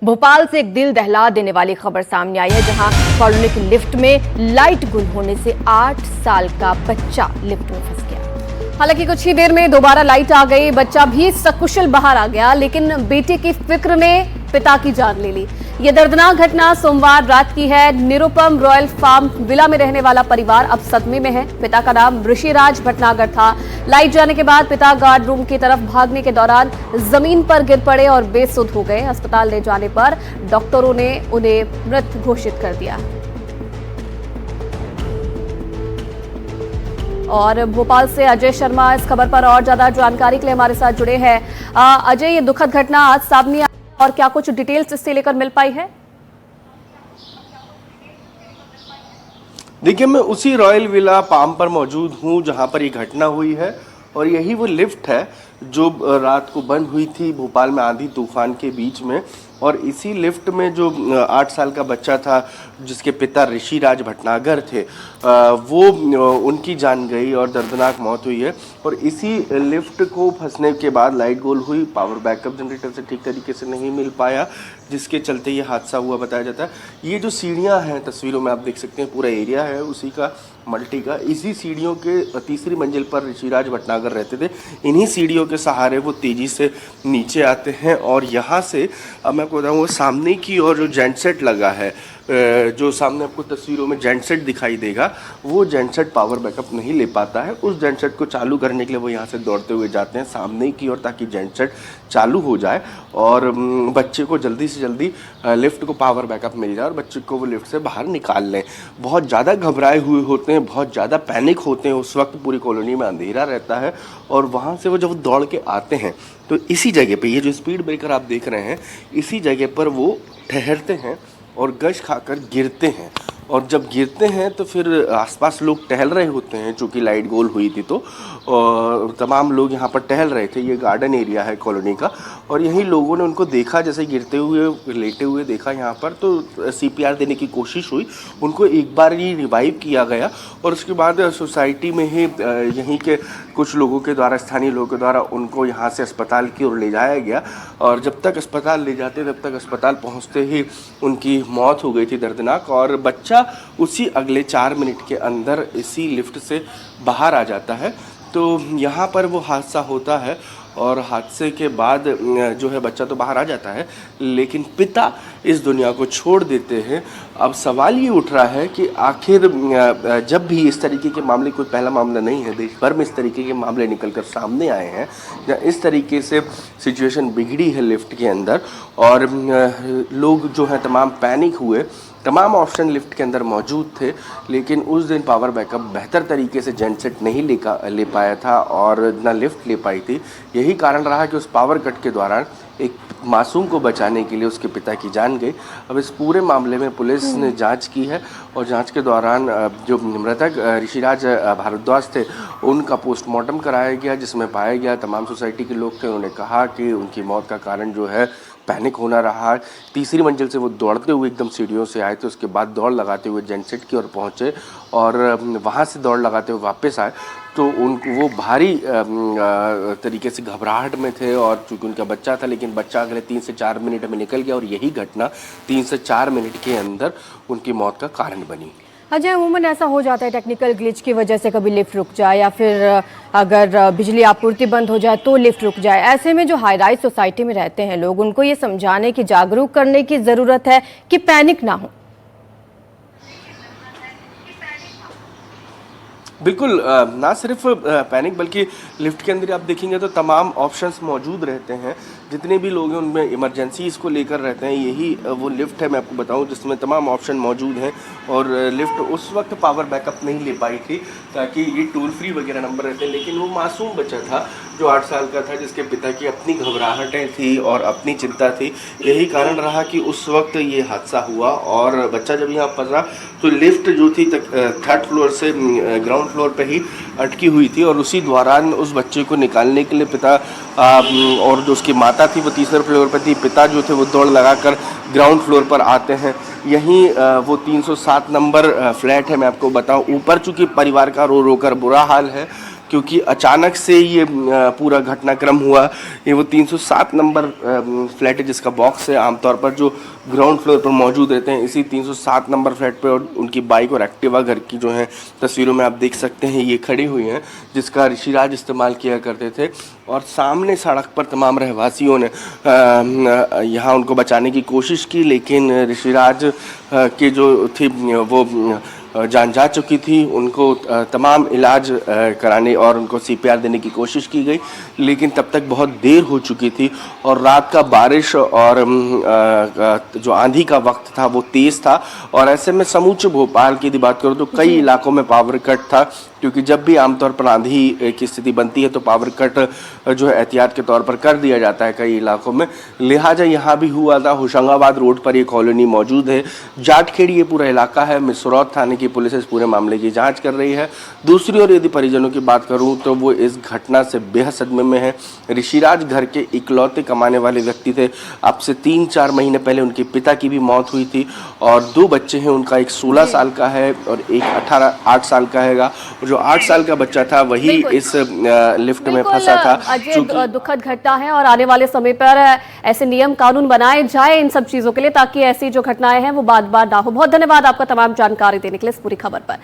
भोपाल से एक दिल दहला देने वाली खबर सामने आई है, जहां कॉलोनी की लिफ्ट में लाइट गुल होने से 8 साल का बच्चा लिफ्ट में फंस गया। हालांकि कुछ ही देर में दोबारा लाइट आ गई, बच्चा भी सकुशल बाहर आ गया, लेकिन बेटे की फिक्र ने पिता की जान ले ली। यह दर्दनाक घटना सोमवार रात की है। निरुपम रॉयल फार्म विला में रहने वाला परिवार अब सदमे में है। पिता का नाम ऋषिराज भटनागर था। लाइट जाने के बाद पिता गार्ड रूम की तरफ भागने के दौरान जमीन पर गिर पड़े और बेसुध हो गए। अस्पताल ले जाने पर डॉक्टरों ने उन्हें मृत घोषित कर दिया। और भोपाल से अजय शर्मा इस खबर पर और ज्यादा जानकारी के लिए हमारे साथ जुड़े हैं। अजय, ये दुखद घटना आज सामने आई और क्या कुछ डिटेल्स इससे लेकर मिल पाई है? देखिए, मैं उसी रॉयल विला पाम पर मौजूद हूँ जहाँ पर ये घटना हुई है और यही वो लिफ्ट है जो रात को बंद हुई थी भोपाल में आंधी तूफान के बीच में। और इसी लिफ्ट में जो 8 साल का बच्चा था जिसके पिता ऋषिराज भटनागर थे, वो उनकी जान गई और दर्दनाक मौत हुई है। और इसी लिफ्ट को फंसने के बाद लाइट गोल हुई, पावर बैकअप जनरेटर से ठीक तरीके से नहीं मिल पाया, जिसके चलते ये हादसा हुआ बताया जाता है। ये जो सीढ़ियाँ हैं तस्वीरों में आप देख सकते हैं, पूरा एरिया है उसी का मल्टी का। इसी सीढ़ियों के तीसरी मंजिल पर ऋषिराज भटनागर रहते थे। इन्हीं सीढ़ियों के सहारे वो तेज़ी से नीचे आते हैं और यहाँ से अब मैं आपको बताऊँ, वो सामने की ओर जो जेंट सेट लगा है, जो सामने आपको तस्वीरों में जेंट सेट दिखाई देगा, वो जेंट सेट पावर बैकअप नहीं ले पाता है। उस जेंट सेट को चालू करने के लिए वो यहाँ से दौड़ते हुए जाते हैं सामने की ओर, ताकि जेंट सेट चालू हो जाए और बच्चे को जल्दी से जल्दी लिफ्ट को पावर बैकअप मिल जाए और बच्चे को वो लिफ्ट से बाहर निकाल लें। बहुत ज़्यादा घबराए हुए होते हैं, बहुत ज़्यादा पैनिक होते हैं। उस वक्त पूरी कॉलोनी में अंधेरा रहता है और वहाँ से वो जब दौड़ के आते हैं तो इसी जगह पे, ये जो स्पीड ब्रेकर आप देख रहे हैं, इसी जगह पर वो ठहरते हैं और गश खाकर गिरते हैं। और जब गिरते हैं तो फिर आसपास लोग टहल रहे होते हैं, चूँकि लाइट गोल हुई थी तो तमाम लोग यहाँ पर टहल रहे थे। ये गार्डन एरिया है कॉलोनी का और यहीं लोगों ने उनको देखा, जैसे गिरते हुए लेटे हुए देखा यहाँ पर, तो CPR देने की कोशिश हुई। उनको एक बार ही रिवाइव किया गया और उसके बाद सोसाइटी में ही यहीं के कुछ लोगों के द्वारा, स्थानीय लोगों के द्वारा उनको यहाँ से अस्पताल की ओर ले जाया गया। और जब तक अस्पताल ले जाते तब तक अस्पताल पहुँचते ही उनकी मौत हो गई थी दर्दनाक। और बच्चा उसी अगले 4 मिनट के अंदर इसी लिफ्ट से बाहर आ जाता है। तो यहाँ पर वो हादसा होता है और हादसे के बाद जो है बच्चा तो बाहर आ जाता है, लेकिन पिता इस दुनिया को छोड़ देते हैं। अब सवाल ये उठ रहा है कि आखिर जब भी इस तरीके के मामले, कोई पहला मामला नहीं है, देश भर में इस तरीके के मामले निकलकर सामने आए हैं या इस तरीके से सिचुएशन बिगड़ी है लिफ्ट के अंदर और लोग जो हैं तमाम पैनिक हुए। तमाम ऑप्शन लिफ्ट के अंदर मौजूद थे, लेकिन उस दिन पावर बैकअप बेहतर तरीके से जेंट सेट नहीं ले पाया था और ना लिफ्ट ले पाई थी। यही कारण रहा कि उस पावर कट के दौरान एक मासूम को बचाने के लिए उसके पिता की जान गई। अब इस पूरे मामले में पुलिस ने जांच की है और जांच के दौरान जो मृतक ऋषिराज भारद्वाज थे उनका पोस्टमार्टम कराया गया, जिसमें पाया गया तमाम सोसाइटी के लोग थे। उन्होंने कहा कि उनकी मौत का कारण जो है पैनिक होना रहा। तीसरी मंजिल से वो दौड़ते हुए एकदम सीढ़ियों से आए थे, उसके बाद दौड़ लगाते हुए जेंट सेट की ओर पहुँचे और वहाँ से दौड़ लगाते हुए वापस आए तो उनको वो भारी तरीके से घबराहट में थे। और चूँकि उनका बच्चा था, लेकिन बच्चा अगले 3 से 4 मिनट में निकल गया और यही घटना 3 से 4 मिनट के अंदर उनकी मौत का कारण बनी। अजय, अमूमन ऐसा हो जाता है टेक्निकल ग्लिच की वजह से, कभी लिफ्ट रुक जाए या फिर अगर बिजली आपूर्ति बंद हो जाए तो लिफ्ट रुक जाए। ऐसे में जो हाई राइज सोसाइटी में रहते हैं लोग, उनको ये समझाने की, जागरूक करने की ज़रूरत है कि पैनिक ना हो। बिल्कुल, ना सिर्फ पैनिक बल्कि लिफ्ट के अंदर आप देखेंगे तो तमाम ऑप्शंस मौजूद रहते हैं। जितने भी लोग हैं उनमें इमरजेंसी इसको लेकर रहते हैं। यही वो लिफ्ट है, मैं आपको बताऊं, जिसमें तमाम ऑप्शन मौजूद हैं। और लिफ्ट उस वक्त पावर बैकअप नहीं ले पाई थी ताकि ये टोल फ्री वगैरह नंबर रहते हैं, लेकिन वो मासूम बच्चा था जो 8 साल का था, जिसके पिता की अपनी घबराहटें थी और अपनी चिंता थी। यही कारण रहा कि उस वक्त ये हादसा हुआ और बच्चा जब यहाँ फंसा तो लिफ्ट जो थी 3rd फ्लोर से ग्राउंड फ्लोर पे ही अटकी हुई थी और उसी दौरान उस बच्चे को निकालने के लिए पिता और जो उसकी माता थी वो 3रे फ्लोर पर थी। पिता जो थे वो दौड़ लगाकर ग्राउंड फ्लोर पर आते हैं। यहीं वो 307 नंबर फ्लैट है, मैं आपको बताऊं। ऊपर चूँकि परिवार का रो रो कर बुरा हाल है क्योंकि अचानक से ये पूरा घटनाक्रम हुआ। ये वो 307 नंबर फ्लैट है जिसका बॉक्स है। आमतौर पर जो ग्राउंड फ्लोर पर मौजूद रहते हैं इसी 307 नंबर फ्लैट पर, और उनकी बाइक और एक्टिवा घर की जो है तस्वीरों में आप देख सकते हैं ये खड़ी हुई हैं, जिसका ऋषिराज इस्तेमाल किया करते थे। और सामने सड़क पर तमाम रहवासियों ने यहाँ उनको बचाने की कोशिश की, लेकिन ऋषिराज के जो थी वो जान जा चुकी थी। उनको तमाम इलाज कराने और उनको CPR देने की कोशिश की गई, लेकिन तब तक बहुत देर हो चुकी थी और रात का बारिश और जो आंधी का वक्त था वो तेज़ था। और ऐसे में समूचे भोपाल की यदि बात करूँ तो कई इलाकों में पावर कट था, क्योंकि जब भी आमतौर पर आंधी की स्थिति बनती है तो पावर कट जो है एहतियात के तौर पर कर दिया जाता है कई इलाकों में। लिहाजा यहाँ भी हुआ था। होशंगाबाद रोड पर ये कॉलोनी मौजूद है, जाटखेड़ी ये पूरा इलाका है। मिसरौद थाने की पुलिस इस पूरे मामले की जांच कर रही है। दूसरी ओर यदि परिजनों की बात करूं तो वो इस घटना से बेहद सदमे में है। ऋषिराज घर के इकलौते कमाने वाले व्यक्ति थे। अब से 3-4 महीने पहले उनके पिता की भी मौत हुई थी और 2 बच्चे हैं। उनका एक 16 साल का है और एक 8 साल का हैगा। जो 8 साल का बच्चा था वही इस लिफ्ट में फंसा था। अजय, दुखद घटना है और आने वाले समय पर ऐसे नियम कानून बनाए जाए इन सब चीजों के लिए, ताकि ऐसी जो घटनाएं हैं वो बार बार ना हो। बहुत धन्यवाद आपका तमाम जानकारी देने के लिए इस पूरी खबर पर।